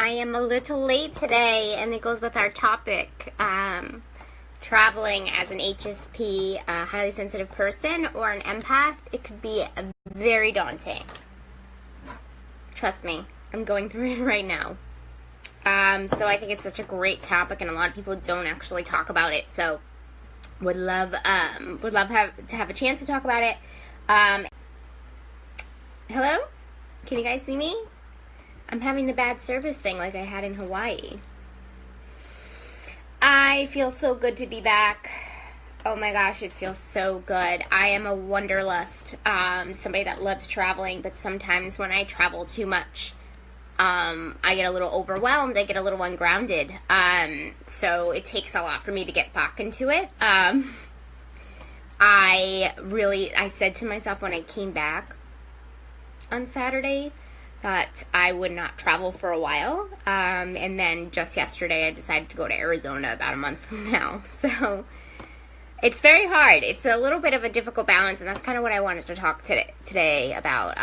I am a little late today, and it goes with our topic, traveling as an HSP, a highly sensitive person, or an empath. It could be very daunting. Trust me, I'm going through it right now. So I think it's such a great topic, and a lot of people don't actually talk about it, so would love to have a chance to talk about it. Hello? Can you guys see me? I'm having the bad service thing like I had in Hawaii. I feel so good to be back. Oh my gosh, it feels so good. I am a wanderlust, somebody that loves traveling, but sometimes when I travel too much, I get a little overwhelmed, I get a little ungrounded, so it takes a lot for me to get back into it. I said to myself when I came back on Saturday that I would not travel for a while, and then just yesterday I decided to go to Arizona about a month from now, so it's very hard. It's a little bit of a difficult balance, and that's kind of what I wanted to talk today about,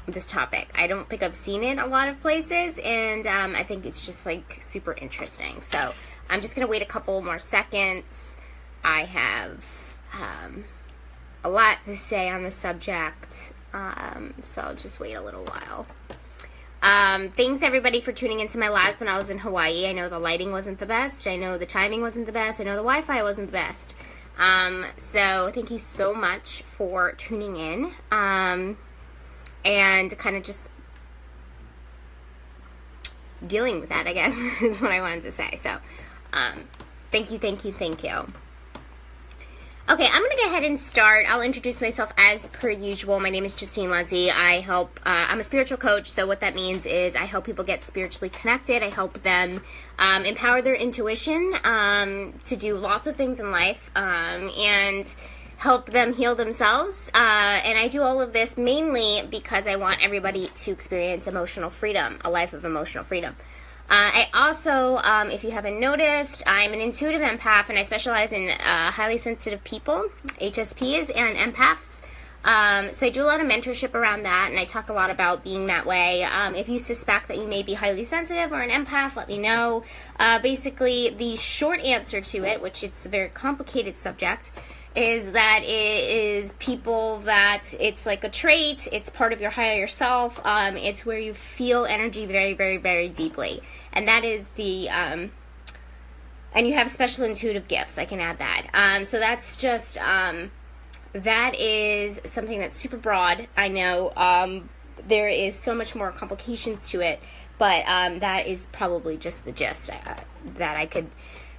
this topic. I don't think I've seen it a lot of places, and I think it's just like super interesting, so I'm just going to wait a couple more seconds. I have a lot to say on the subject, so I'll just wait a little while. Thanks everybody for tuning into my lives when I was in Hawaii. I know the lighting wasn't the best. I know the timing wasn't the best. I know the Wi-Fi wasn't the best. So thank you so much for tuning in. And kind of just dealing with that, I guess, is what I wanted to say. So, thank you. Okay, I'm going to go ahead and start. I'll introduce myself as per usual. My name is Justine Lezzie. I'm a spiritual coach, so what that means is I help people get spiritually connected. I help them empower their intuition to do lots of things in life, and help them heal themselves. And I do all of this mainly because I want everybody to experience emotional freedom, a life of emotional freedom. I also, if you haven't noticed, I'm an intuitive empath, and I specialize in highly sensitive people, HSPs, and empaths. So I do a lot of mentorship around that, and I talk a lot about being that way. If you suspect that you may be highly sensitive or an empath, let me know. Basically, the short answer to it, which it's a very complicated subject, is that it is people that it's like a trait, it's part of your higher self, it's where you feel energy very, very, very deeply. And that is the, and you have special intuitive gifts, I can add that. So that's just, that is something that's super broad. I know there is so much more complications to it, but that is probably just the gist that I could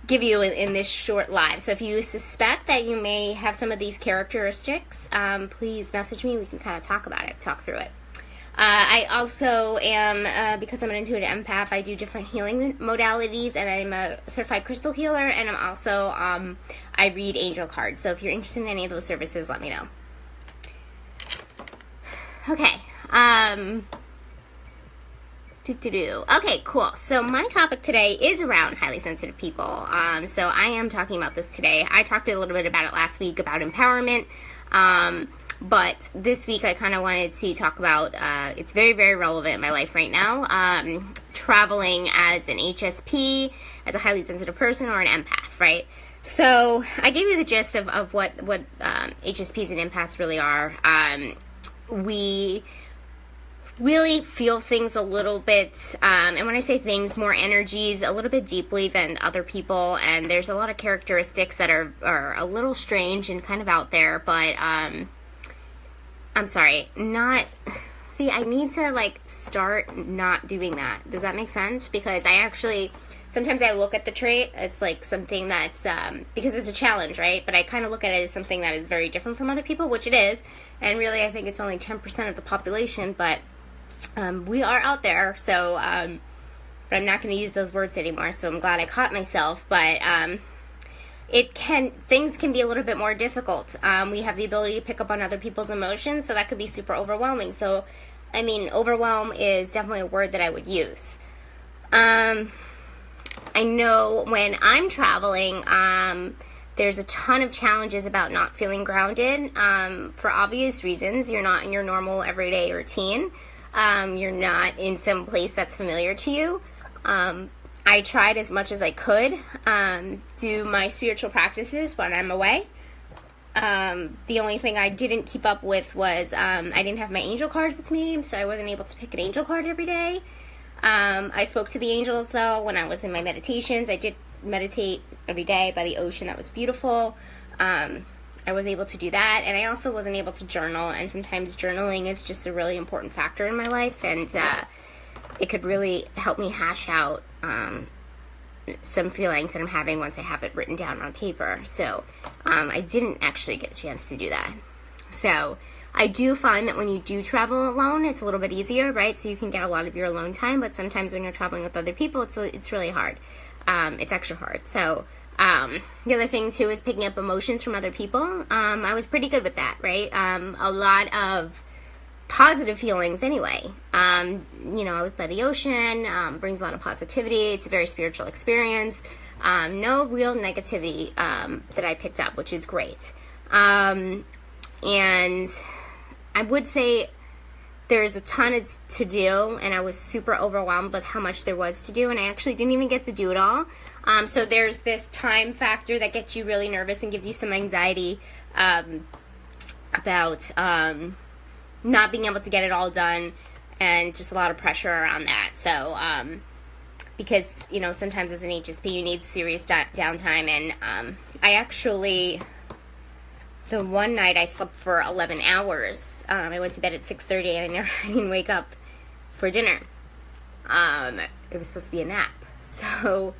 give you in this short live. So if you suspect that you may have some of these characteristics, please message me. We can kind of talk about it, talk through it. I also am, because I'm an intuitive empath, I do different healing modalities, and I'm a certified crystal healer, and I'm also, I read angel cards. So if you're interested in any of those services, let me know. Okay. Okay, cool. So my topic today is around highly sensitive people. So I am talking about this today. I talked a little bit about it last week about empowerment. But this week I kind of wanted to talk about, it's very, very relevant in my life right now, traveling as an HSP, as a highly sensitive person, or an empath, right? So I gave you the gist of what HSPs and empaths really are. We really feel things a little bit, and when I say things, more energies, a little bit deeply than other people, and there's a lot of characteristics that are a little strange and kind of out there, but, I need to, start not doing that. Does that make sense? Because sometimes I look at the trait as, something that's, because it's a challenge, right? But I kind of look at it as something that is very different from other people, which it is, and really I think it's only 10% of the population, but we are out there, so, but I'm not going to use those words anymore, so I'm glad I caught myself, but, things can be a little bit more difficult. We have the ability to pick up on other people's emotions, so that could be super overwhelming. So, overwhelm is definitely a word that I would use. I know when I'm traveling, there's a ton of challenges about not feeling grounded, for obvious reasons. You're not in your normal everyday routine. You're not in some place that's familiar to you. I tried as much as I could do my spiritual practices when I'm away. The only thing I didn't keep up with was I didn't have my angel cards with me, so I wasn't able to pick an angel card every day. I spoke to the angels, though, when I was in my meditations. I did meditate every day by the ocean. That was beautiful. I was able to do that, and I also wasn't able to journal, and sometimes journaling is just a really important factor in my life, and it could really help me hash out some feelings that I'm having once I have it written down on paper. So I didn't actually get a chance to do that. So I do find that when you do travel alone, it's a little bit easier, right? So you can get a lot of your alone time, but sometimes when you're traveling with other people, it's really hard. It's extra hard. So the other thing, too, is picking up emotions from other people. I was pretty good with that, right? A lot of positive feelings anyway. I was by the ocean, brings a lot of positivity. It's a very spiritual experience. No real negativity that I picked up, which is great. And I would say there's a ton to do, and I was super overwhelmed with how much there was to do, and I actually didn't even get to do it all. So there's this time factor that gets you really nervous and gives you some anxiety about not being able to get it all done, and just a lot of pressure around that. So because sometimes as an HSP you need serious downtime, and I actually, the one night I slept for 11 hours. I went to bed at 6:30 and I didn't wake up for dinner. It was supposed to be a nap. So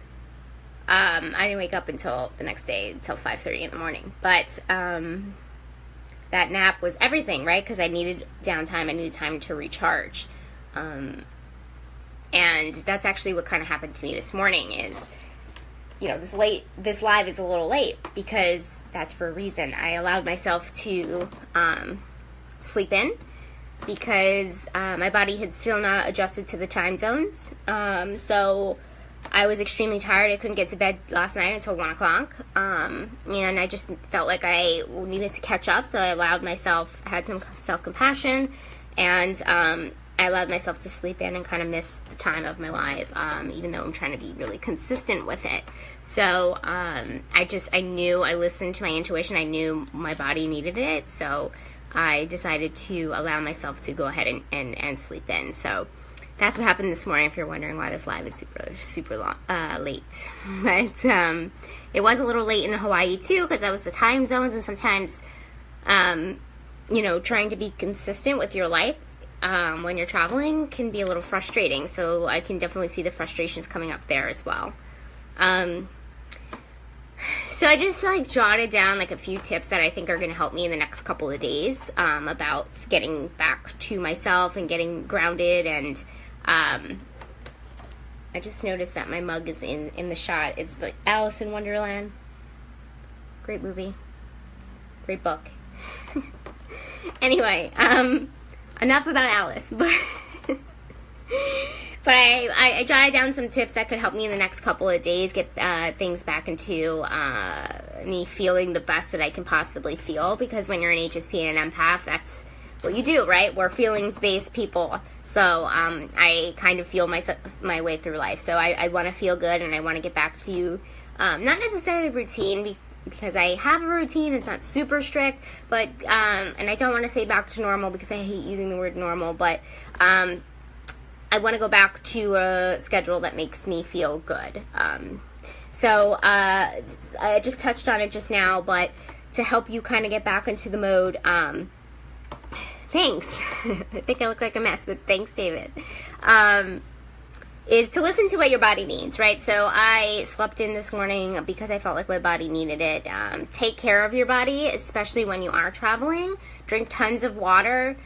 I didn't wake up until the next day, until 5:30 in the morning. But that nap was everything, right? Because I needed downtime. I needed time to recharge. And that's actually what kind of happened to me this morning is, this live is a little late because that's for a reason. I allowed myself to sleep in because my body had still not adjusted to the time zones. So I was extremely tired. I couldn't get to bed last night until 1 o'clock. And I just felt like I needed to catch up. So I allowed myself, had some self-compassion, and I allowed myself to sleep in and kind of miss the time of my life, even though I'm trying to be really consistent with it. So I knew, I listened to my intuition. I knew my body needed it. So I decided to allow myself to go ahead and sleep in. So that's what happened this morning, if you're wondering why this live is super long, late. But it was a little late in Hawaii, too, because that was the time zones. And sometimes, trying to be consistent with your life when you're traveling can be a little frustrating. So I can definitely see the frustrations coming up there as well. So I just jotted down a few tips that I think are going to help me in the next couple of days about getting back to myself and getting grounded. And I just noticed that my mug is in the shot. It's like Alice in Wonderland. Great movie. Great book. Anyway, enough about Alice, but I jotted down some tips that could help me in the next couple of days get things back into me feeling the best that I can possibly feel, because when you're an HSP and an empath, that's what you do, right? We're feelings-based people, so I kind of feel my way through life, so I want to feel good, and I want to get back to not necessarily routine, because I have a routine. It's not super strict, but and I don't want to say back to normal because I hate using the word normal, but I want to go back to a schedule that makes me feel good. So I just touched on it just now, but to help you kind of get back into the mode, thanks. I think I look like a mess, but thanks, David. Is to listen to what your body needs, right? So I slept in this morning because I felt like my body needed it. Take care of your body, especially when you are traveling. Drink tons of water.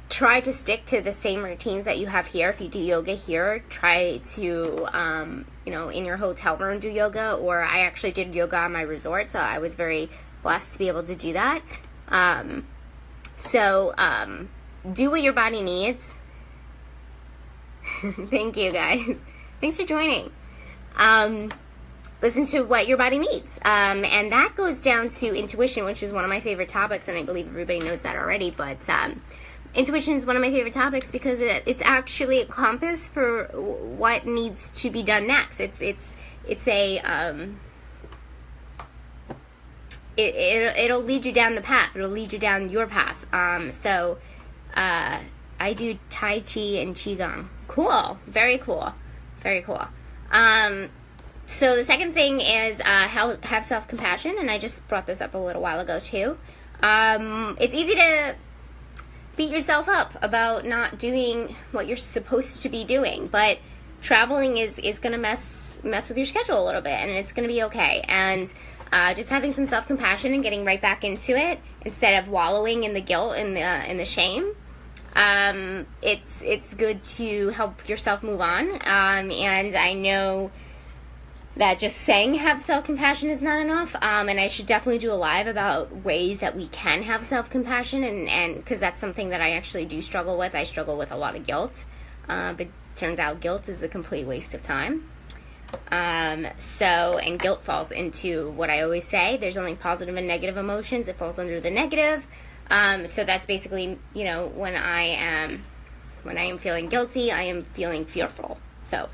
Try to stick to the same routines that you have here. If you do yoga here, try to, in your hotel room do yoga, or I actually did yoga on my resort, so I was very blessed to be able to do that. Do what your body needs. Thank you, guys. Thanks for joining. Listen to what your body needs. And that goes down to intuition, which is one of my favorite topics, and I believe everybody knows that already. But intuition is one of my favorite topics because it's actually a compass for what needs to be done next. It'll lead you down the path. It'll lead you down your path. So I do Tai Chi and Qigong. Cool. Very cool. Very cool. So the second thing is have self-compassion, and I just brought this up a little while ago too. It's easy to beat yourself up about not doing what you're supposed to be doing, but traveling is going to mess with your schedule a little bit, and it's going to be okay. And just having some self-compassion and getting right back into it instead of wallowing in the guilt and the shame. It's good to help yourself move on. And I know that just saying have self-compassion is not enough. And I should definitely do a live about ways that we can have self-compassion, and because that's something that I actually do struggle with. I struggle with a lot of guilt. But turns out guilt is a complete waste of time. And guilt falls into what I always say, there's only positive and negative emotions. It falls under the negative. So that's basically, when I am feeling guilty, I am feeling fearful. So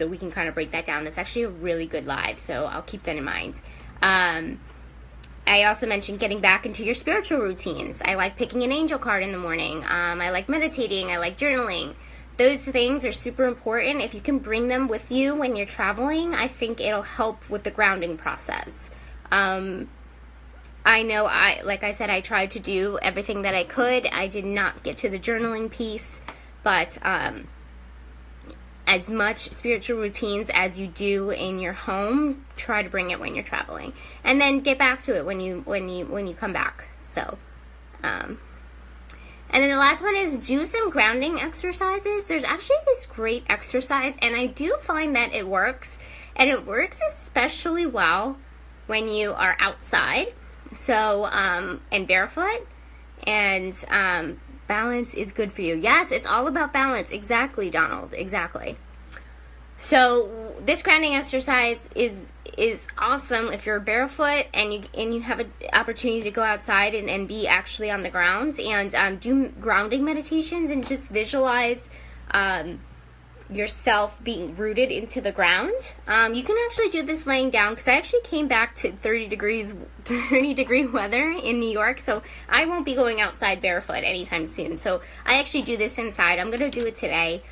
we can kind of break that down. It's actually a really good live, so I'll keep that in mind. I also mentioned getting back into your spiritual routines. I like picking an angel card in the morning. I like meditating. I like journaling. Those things are super important. If you can bring them with you when you're traveling, I think it'll help with the grounding process. I know, like I said, I tried to do everything that I could. I did not get to the journaling piece, but as much spiritual routines as you do in your home, try to bring it when you're traveling, and then get back to it when you come back. So, and then the last one is do some grounding exercises. There's actually this great exercise, and I do find that it works, and it works especially well when you are outside. So, and barefoot, and balance is good for you. Yes, it's all about balance. Exactly, Donald. Exactly. So this grounding exercise is awesome if you're barefoot and you have an opportunity to go outside and be actually on the ground, and do grounding meditations and just visualize yourself being rooted into the ground. You can actually do this laying down, because I actually came back to 30 degree weather in New York, so I won't be going outside barefoot anytime soon. So I actually do this inside. I'm going to do it today.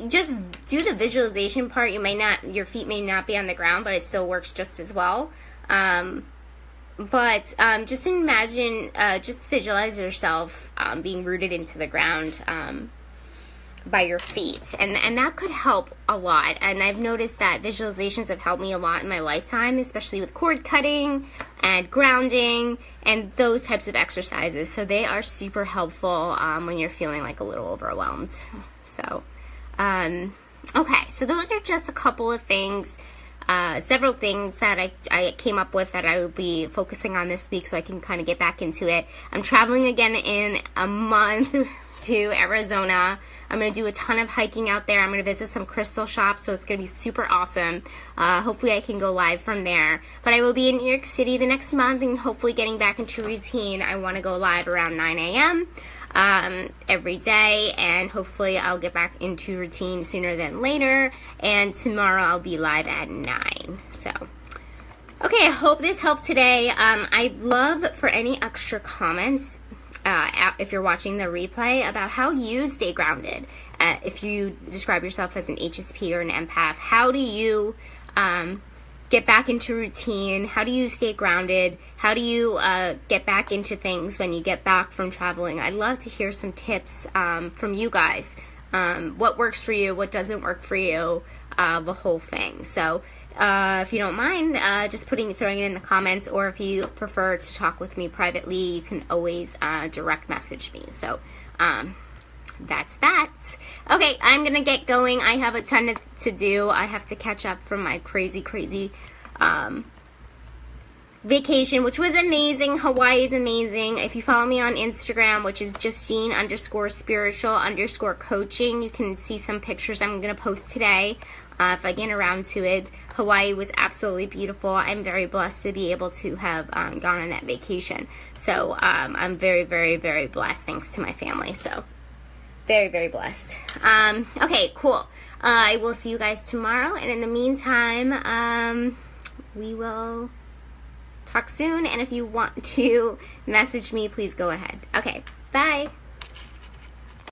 Just do the visualization part. Your feet may not be on the ground, but it still works just as well. But just imagine, just visualize yourself being rooted into the ground by your feet, and that could help a lot. And I've noticed that visualizations have helped me a lot in my lifetime, especially with cord cutting and grounding and those types of exercises. So they are super helpful when you're feeling like a little overwhelmed. So okay, so those are just a couple of things, several things that I came up with that I will be focusing on this week, so I can kind of get back into it. I'm traveling again in a month to Arizona. I'm going to do a ton of hiking out there. I'm going to visit some crystal shops, so it's going to be super awesome. Hopefully I can go live from there. But I will be in New York City the next month, and hopefully getting back into routine. I want to go live around 9 a.m. Every day, and hopefully I'll get back into routine sooner than later, and tomorrow I'll be live at 9. So, okay, I hope this helped today. I'd love for any extra comments if you're watching the replay about how you stay grounded. If you describe yourself as an HSP or an empath, how do you get back into routine? How do you stay grounded? How do you get back into things when you get back from traveling? I'd love to hear some tips from you guys. What works for you? What doesn't work for you? The whole thing. So if you don't mind, just throwing it in the comments, or if you prefer to talk with me privately, you can always direct message me. So that's that. Okay, I'm gonna get going. I have a ton to do. I have to catch up from my crazy vacation, which was amazing. Hawaii is amazing. If you follow me on Instagram, which is Justine_spiritual_coaching, you can see some pictures I'm going to post today if I get around to it. Hawaii was absolutely beautiful. I'm very blessed to be able to have gone on that vacation. So I'm very, very, very blessed thanks to my family. So very, very blessed. Okay, cool. I will see you guys tomorrow. And in the meantime, we will talk soon, and if you want to message me, please go ahead. Okay, bye.